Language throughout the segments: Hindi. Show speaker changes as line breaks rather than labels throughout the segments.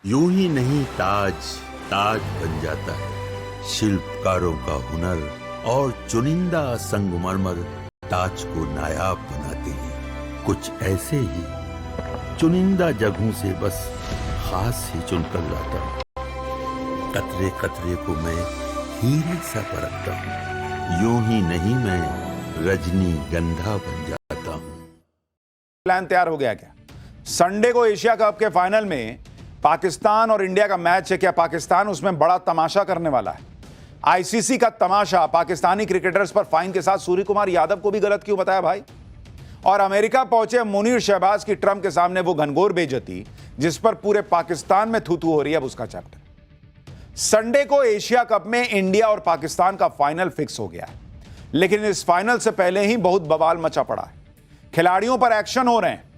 यूं ही नहीं ताज ताज बन जाता है। शिल्पकारों का हुनर और चुनिंदा संगमरमर ताज को नायाब बनाते हैं। कुछ ऐसे ही चुनिंदा जगहों से बस खास ही चुनकर लाता हूँ। कतरे कतरे को मैं हीरे सा परखता हूँ। यूं ही नहीं मैं रजनी गंधा बन जाता हूँ।
प्लान तैयार हो गया क्या? संडे को एशिया कप के फाइनल में पाकिस्तान और इंडिया का मैच है। क्या पाकिस्तान उसमें बड़ा तमाशा करने वाला है? आईसीसी का तमाशा पाकिस्तानी क्रिकेटर्स पर फाइन के साथ सूर्य कुमार यादव को भी गलत क्यों बताया भाई? और अमेरिका पहुंचे मुनीर शहबाज की ट्रंप के सामने वो घनघोर बेइज्जती जिस पर पूरे पाकिस्तान में थू थू हो रही है। अब उसका चैप्टर। संडे को एशिया कप में इंडिया और पाकिस्तान का फाइनल फिक्स हो गया है, लेकिन इस फाइनल से पहले ही बहुत बवाल मचा पड़ा है। खिलाड़ियों पर एक्शन हो रहे हैं।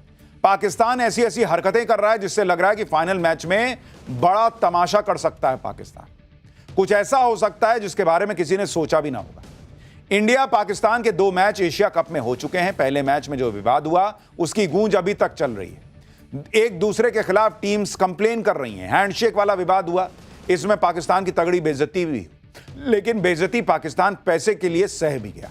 पाकिस्तान ऐसी ऐसी हरकतें कर रहा है जिससे लग रहा है कि फाइनल मैच में बड़ा तमाशा कर सकता है पाकिस्तान। कुछ ऐसा हो सकता है जिसके बारे में किसी ने सोचा भी ना होगा। इंडिया पाकिस्तान के 2 मैच एशिया कप में हो चुके हैं। पहले मैच में जो विवाद हुआ उसकी गूंज अभी तक चल रही है। एक दूसरे के खिलाफ टीम्स कंप्लेन कर रही हैं। हैंडशेक वाला विवाद हुआ, इसमें पाकिस्तान की तगड़ी बेइज्जती भी, लेकिन बेइज्जती पाकिस्तान पैसे के लिए सह भी गया।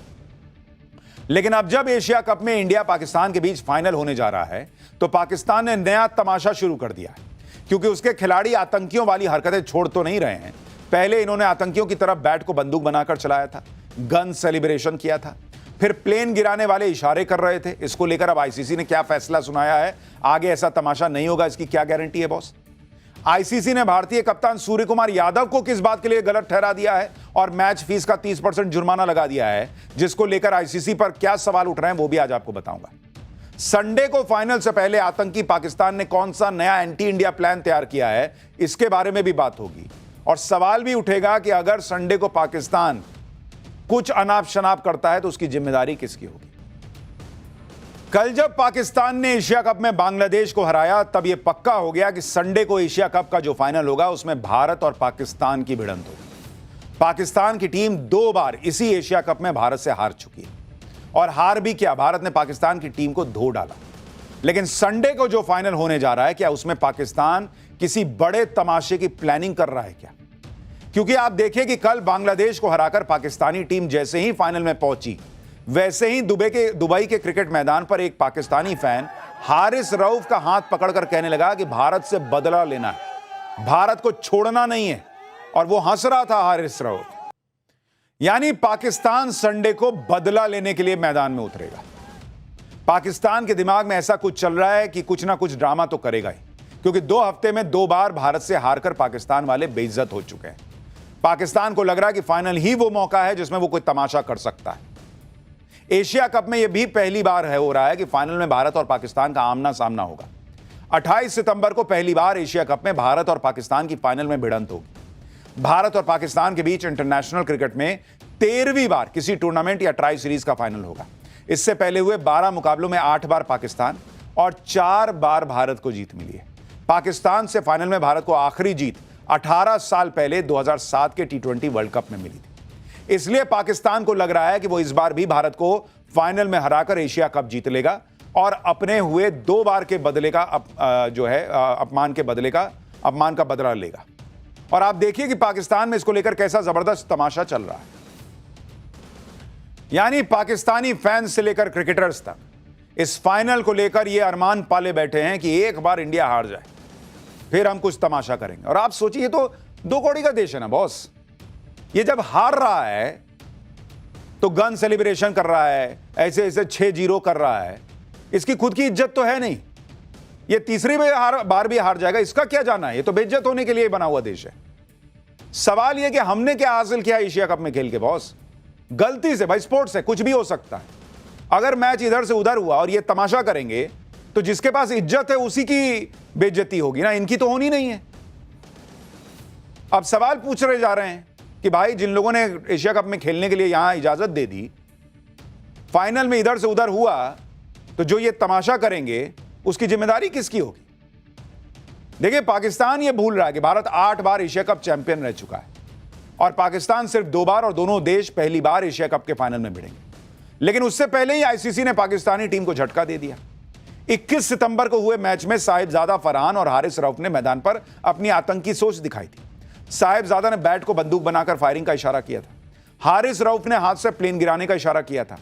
लेकिन अब जब एशिया कप में इंडिया पाकिस्तान के बीच फाइनल होने जा रहा है तो पाकिस्तान ने नया तमाशा शुरू कर दिया है, क्योंकि उसके खिलाड़ी आतंकियों वाली हरकतें छोड़ तो नहीं रहे हैं। पहले इन्होंने आतंकियों की तरफ बैट को बंदूक बनाकर चलाया था, गन सेलिब्रेशन किया था, फिर प्लेन गिराने वाले इशारे कर रहे थे। इसको लेकर अब आईसीसी ने क्या फैसला सुनाया है, आगे ऐसा तमाशा नहीं होगा इसकी क्या गारंटी है बॉस? आईसीसी ने भारतीय कप्तान सूर्य कुमार यादव को किस बात के लिए गलत ठहरा दिया है और मैच फीस का 30% जुर्माना लगा दिया है, जिसको लेकर आईसीसी पर क्या सवाल उठ रहे हैं वो भी आज आपको बताऊंगा। संडे को फाइनल से पहले आतंकी पाकिस्तान ने कौन सा नया एंटी इंडिया प्लान तैयार किया है, इसके बारे में भी बात होगी। और सवाल भी उठेगा कि अगर संडे को पाकिस्तान कुछ अनाप शनाप करता है तो उसकी जिम्मेदारी किसकी होगी? कल जब पाकिस्तान ने एशिया कप में बांग्लादेश को हराया तब यह पक्का हो गया कि संडे को एशिया कप का जो फाइनल होगा उसमें भारत और पाकिस्तान की भिड़ंत होगी। पाकिस्तान की टीम 2 बार इसी एशिया कप में भारत से हार चुकी है, और हार भी क्या, भारत ने पाकिस्तान की टीम को धो डाला। लेकिन संडे को जो फाइनल होने जा रहा है, क्या उसमें पाकिस्तान किसी बड़े तमाशे की प्लानिंग कर रहा है क्या? क्योंकि आप देखिए कि कल बांग्लादेश को हराकर पाकिस्तानी टीम जैसे ही फाइनल में पहुंची, वैसे ही दुबई के क्रिकेट मैदान पर एक पाकिस्तानी फैन हारिस रऊफ का हाथ पकड़कर कहने लगा कि भारत से बदला लेना है, भारत को छोड़ना नहीं है। और वो हंस रहा था हारिस रऊफ। यानी पाकिस्तान संडे को बदला लेने के लिए मैदान में उतरेगा। पाकिस्तान के दिमाग में ऐसा कुछ चल रहा है कि कुछ ना कुछ ड्रामा तो करेगा ही, क्योंकि 2 हफ्ते में 2 बार भारत से हारकर पाकिस्तान वाले बेइज्जत हो चुके हैं। पाकिस्तान को लग रहा है कि फाइनल ही वो मौका है जिसमें वो कोई तमाशा कर सकता है। एशिया कप में यह भी पहली बार हो रहा है कि फाइनल में भारत और पाकिस्तान का आमना सामना होगा। 28 सितंबर को पहली बार एशिया कप में भारत और पाकिस्तान की फाइनल में भिड़ंत होगी। भारत और पाकिस्तान के बीच इंटरनेशनल क्रिकेट में 13वीं बार किसी टूर्नामेंट या ट्राई सीरीज का फाइनल होगा। इससे पहले हुए 12 मुकाबलों में 8 बार पाकिस्तान और 4 बार भारत को जीत मिली है। पाकिस्तान से फाइनल में भारत को आखिरी जीत 18 साल पहले 2007 के T20 वर्ल्ड कप में मिली थी। इसलिए पाकिस्तान को लग रहा है कि वो इस बार भी भारत को फाइनल में हराकर एशिया कप जीत लेगा और अपने हुए 2 बार के बदले का अपमान का बदला लेगा। और आप देखिए कि पाकिस्तान में इसको लेकर कैसा जबरदस्त तमाशा चल रहा है। यानी पाकिस्तानी फैंस से लेकर क्रिकेटर्स तक इस फाइनल को लेकर ये अरमान पाले बैठे हैं कि एक बार इंडिया हार जाए फिर हम कुछ तमाशा करेंगे। और आप सोचिए, तो 2 कौड़ी का देश है ना बॉस। ये जब हार रहा है तो गन सेलिब्रेशन कर रहा है, ऐसे ऐसे 6-0 कर रहा है। इसकी खुद की इज्जत तो है नहीं। ये तीसरी बार भी हार जाएगा, इसका क्या जाना है? ये तो बेइज्जत होने के लिए बना हुआ देश है। सवाल यह कि हमने क्या हासिल किया एशिया कप में खेल के बॉस? गलती से, भाई स्पोर्ट्स है, कुछ भी हो सकता है। अगर मैच इधर से उधर हुआ और ये तमाशा करेंगे तो जिसके पास इज्जत है उसी की बेइज्जती होगी ना, इनकी तो होनी नहीं है। अब सवाल पूछ रहे जा रहे हैं कि भाई जिन लोगों ने एशिया कप में खेलने के लिए यहां इजाजत दे दी, फाइनल में इधर से उधर हुआ, तो जो ये तमाशा करेंगे उसकी जिम्मेदारी किसकी होगी? देखिए, पाकिस्तान ये भूल रहा है कि भारत 8 बार एशिया कप चैंपियन रह चुका है और पाकिस्तान सिर्फ 2 बार, और दोनों देश पहली बार एशिया कप के फाइनल में भिड़ेंगे। लेकिन उससे पहले ही आईसीसी ने पाकिस्तानी टीम को झटका दे दिया। 21 सितंबर को हुए मैच में साहिबजादा फरहान और हारिस रऊफ ने मैदान पर अपनी आतंकी सोच दिखाई थी। साहिबजादा ने बैट को बंदूक बनाकर फायरिंग का इशारा किया था। हारिस रऊफ ने हाथ से प्लेन गिराने का इशारा किया था।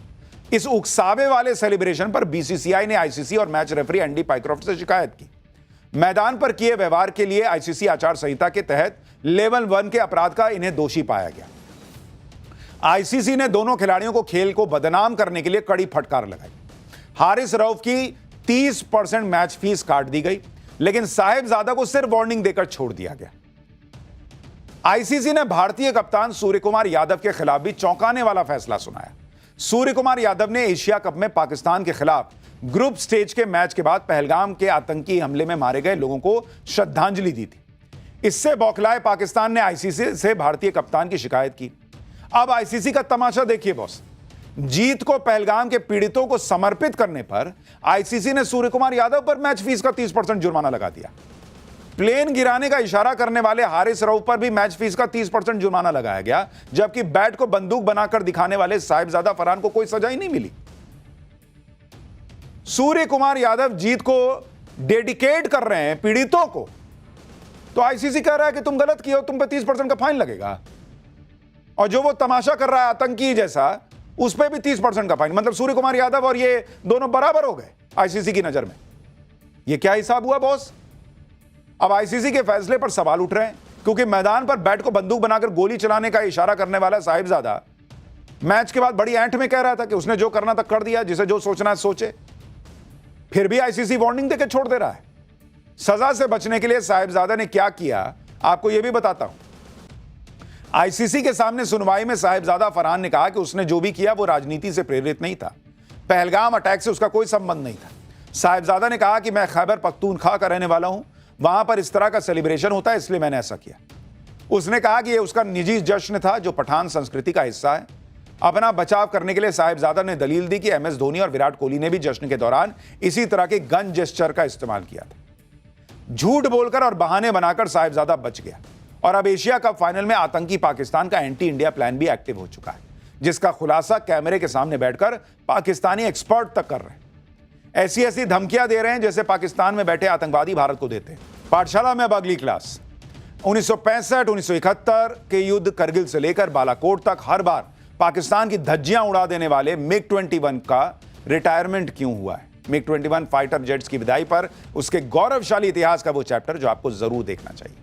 इस उकसावे वाले सेलिब्रेशन पर बीसीसीआई ने आईसीसी और मैच रेफरी एंडी पाइक्रॉफ्ट से शिकायत की। मैदान पर किए व्यवहार के लिए आईसीसी आचार संहिता के तहत लेवल 1 के अपराध का इन्हें दोषी पाया गया। आईसीसी ने दोनों खिलाड़ियों को खेल को बदनाम करने के लिए कड़ी फटकार लगाई। हारिस रऊफ की 30% मैच फीस काट दी गई, लेकिन साहिबजादा को सिर्फ वार्निंग देकर छोड़ दिया गया। आईसीसी ने भारतीय कप्तान सूर्य कुमार यादव के खिलाफ भी चौंकाने वाला फैसला सुनाया। सूर्य कुमार यादव ने एशिया कप में पाकिस्तान के खिलाफ ग्रुप स्टेज के मैच के बाद पहलगाम के आतंकी हमले में मारे गए लोगों को श्रद्धांजलि दी थी। इससे बौखलाए पाकिस्तान ने आईसीसी से भारतीय कप्तान की शिकायत की। अब आईसीसी का तमाशा देखिए बॉस। जीत को पहलगाम के पीड़ितों को समर्पित करने पर आईसीसी ने सूर्य कुमार यादव पर मैच फीस का 30% जुर्माना लगा दिया। प्लेन गिराने का इशारा करने वाले हारिस रऊफ पर भी मैच फीस का 30% जुर्माना लगाया गया, जबकि बैट को बंदूक बनाकर दिखाने वाले साहिबजादा फरहान को कोई सजा ही नहीं मिली। सूर्य कुमार यादव जीत को डेडिकेट कर रहे हैं पीड़ितों को, तो आईसीसी कह रहा है कि तुम गलत किए हो, तुम पे 30% का फाइन लगेगा। और जो वो तमाशा कर रहा है आतंकी जैसा, उस पर भी 30% का फाइन। मतलब सूर्य कुमार यादव और ये दोनों बराबर हो गए आईसीसी की नजर में। ये क्या हिसाब हुआ बॉस? अब आईसीसी के फैसले पर सवाल उठ रहे हैं, क्योंकि मैदान पर बैट को बंदूक बनाकर गोली चलाने का इशारा करने वाला साहिबजादा मैच के बाद बड़ी ऐंठ में कह रहा था कि उसने जो करना था कर दिया, जिसे जो सोचना है सोचे। फिर भी आईसीसी वार्निंग देकर छोड़ दे रहा है। सजा से बचने के लिए साहिबजादा ने क्या किया, आपको यह भी बताता हूं। आईसीसी के सामने सुनवाई में साहिबजादा फरहान ने कहा कि उसने जो भी किया वो राजनीति से प्रेरित नहीं था। पहलगाम अटैक से उसका कोई संबंध नहीं था। साहिबजादा ने कहा कि मैं खैबर पख्तूनख्वा का रहने वाला हूं, वहां पर इस तरह का सेलिब्रेशन होता है, इसलिए मैंने ऐसा किया। उसने कहा कि यह उसका निजी जश्न था जो पठान संस्कृति का हिस्सा है। अपना बचाव करने के लिए साहिबजादा ने दलील दी कि एमएस धोनी और विराट कोहली ने भी जश्न के दौरान इसी तरह के गन जेस्चर का इस्तेमाल किया था। झूठ बोलकर और बहाने बनाकर साहिबजादा बच गया और अब एशिया कप फाइनल में आतंकी पाकिस्तान का एंटी इंडिया प्लान भी एक्टिव हो चुका है, जिसका खुलासा कैमरे के सामने बैठकर पाकिस्तानी एक्सपर्ट तक कर रहे हैं। ऐसी ऐसी धमकियां दे रहे हैं जैसे पाकिस्तान में बैठे आतंकवादी भारत को देते हैं। पाठशाला में अब अगली क्लास। 1965-1971 के युद्ध करगिल से लेकर बालाकोट तक हर बार पाकिस्तान की धज्जियां उड़ा देने वाले मिग 21 का रिटायरमेंट क्यों हुआ है? मिग 21 फाइटर जेट्स की विदाई पर उसके गौरवशाली इतिहास का वो चैप्टर जो आपको जरूर देखना चाहिए।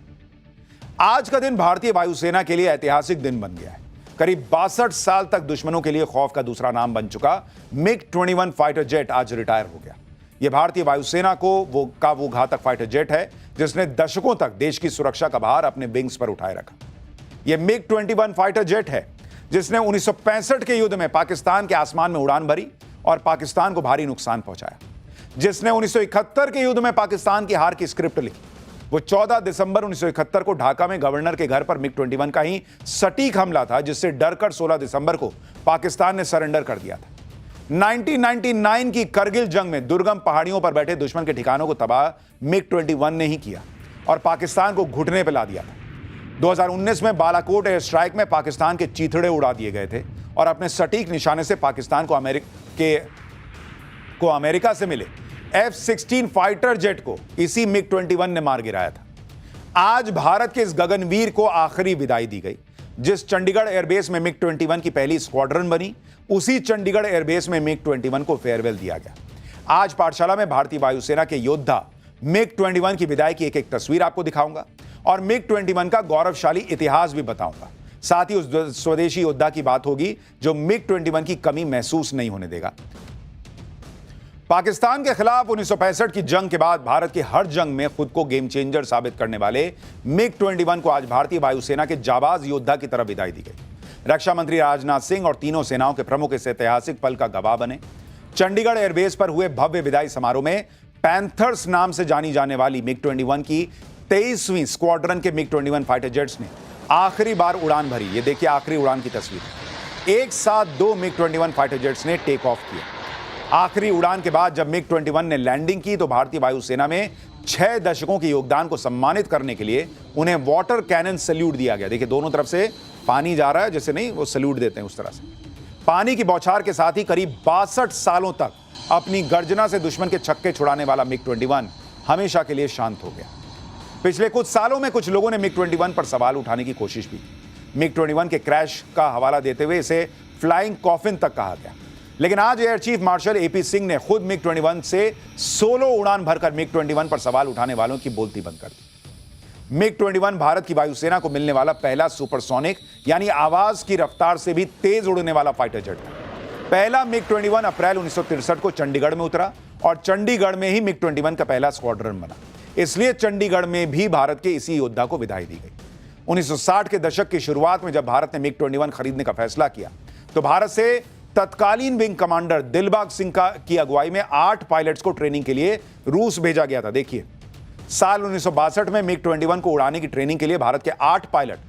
आज का दिन भारतीय वायुसेना के लिए ऐतिहासिक दिन बन गया है। करीब 62 साल तक दुश्मनों के लिए खौफ का दूसरा नाम बन चुका मिग 21 फाइटर जेट आज रिटायर हो गया। यह भारतीय वायुसेना को वो घातक फाइटर जेट है जिसने दशकों तक देश की सुरक्षा का भार अपने विंग्स पर उठाए रखा। यह मिग 21 फाइटर जेट है जिसने 1965 के युद्ध में पाकिस्तान के आसमान में उड़ान भरी और पाकिस्तान को भारी नुकसान पहुंचाया। जिसने 1971 के युद्ध में पाकिस्तान की हार की स्क्रिप्ट लिखी। वो 14 दिसंबर 1971 को ढाका में गवर्नर के घर पर मिग 21 का ही सटीक हमला था, जिससे डरकर 16 दिसंबर को पाकिस्तान ने सरेंडर कर दिया था। 1999 की करगिल जंग में दुर्गम पहाड़ियों पर बैठे दुश्मन के ठिकानों को तबाह मिग 21 ने ही किया और पाकिस्तान को घुटने पर ला दिया था। 2019 में बालाकोट एयर स्ट्राइक में पाकिस्तान के चीथड़े उड़ा दिए गए थे और अपने सटीक निशाने से पाकिस्तान को अमेरिका से मिले F-16 फाइटर जेट को इसी मिग 21 ने मार गिराया था। आज भारत के इस गगनवीर को आखिरी विदाई दी गई। जिस चंडीगढ़ एयरबेस में मिग 21 की पहली स्क्वाड्रन बनी, उसी चंडीगढ़ एयरबेस में मिग 21 को फेयरवेल दिया गया। आज पाठशाला में भारतीय वायुसेना के योद्धा मिग 21 की विदाई की एक तस्वीर आपको दिखाऊंगा और मिग 21 का गौरवशाली इतिहास भी बताऊंगा। साथ ही उस स्वदेशी योद्धा की बात होगी जो मिग 21 की कमी महसूस नहीं होने देगा। पाकिस्तान के खिलाफ 1965 की जंग के बाद भारत की हर जंग में खुद को गेम चेंजर साबित करने वाले मिग 21 को आज भारतीय वायुसेना के जाबाज योद्धा की तरफ विदाई दी गई। रक्षा मंत्री राजनाथ सिंह और तीनों सेनाओं के प्रमुख इस ऐतिहासिक पल का गवाह बने। चंडीगढ़ एयरबेस पर हुए भव्य विदाई समारोह में पैंथर्स नाम से जानी जाने वाली मिग 21 की 23वीं स्क्वाड्रन के मिग 21 फाइटर जेट्स ने आखिरी बार उड़ान भरी। ये देखिए आखिरी उड़ान की तस्वीर। एक साथ 2 मिग 21 फाइटर जेट्स ने टेक ऑफ किया। आखिरी उड़ान के बाद जब मिग 21 ने लैंडिंग की तो भारतीय वायुसेना में 6 दशकों के योगदान को सम्मानित करने के लिए उन्हें वाटर कैनन सैल्यूट दिया गया। देखिए दोनों तरफ से पानी जा रहा है, जैसे नहीं वो सैल्यूट देते हैं उस तरह से। पानी की बौछार के साथ ही करीब 62 सालों तक अपनी गर्जना से दुश्मन के छक्के छुड़ाने वाला मिग-21 हमेशा के लिए शांत हो गया। पिछले कुछ सालों में कुछ लोगों ने मिग-21 पर सवाल उठाने की कोशिश भी की। मिग-21 के क्रैश का हवाला देते हुए इसे फ्लाइंग कॉफिन तक कहा गया। लेकिन आज air chief marshal AP Singh ने खुद मिग-21 से सोलो उड़ान भरकर मिग-21 पर सवाल उठाने वालों की बोलती बंद कर दी। मिग-21 भारत की वायुसेना को मिलने वाला पहला सुपरसोनिक यानी आवाज की रफ्तार से भी तेज उड़ने वाला फाइटर जेट था। पहला मिग-21 अप्रैल 1963 को चंडीगढ़ में उतरा और चंडीगढ़ में ही मिग-21 का पहला स्क्वाड्रन बना। इसलिए चंडीगढ़ में भी भारत के इसी योद्धा को विदाई दी गई। 1960 के दशक की शुरुआत में जब भारत ने मिग-21 खरीदने का फैसला किया तो भारत से तत्कालीन विंग कमांडर दिलबाग सिंह की अगुवाई में 8 पायलट्स को ट्रेनिंग के लिए रूस भेजा गया था। देखिए, साल 1962 में मिग-21 को उड़ाने की ट्रेनिंग के लिए भारत के 8 पायलट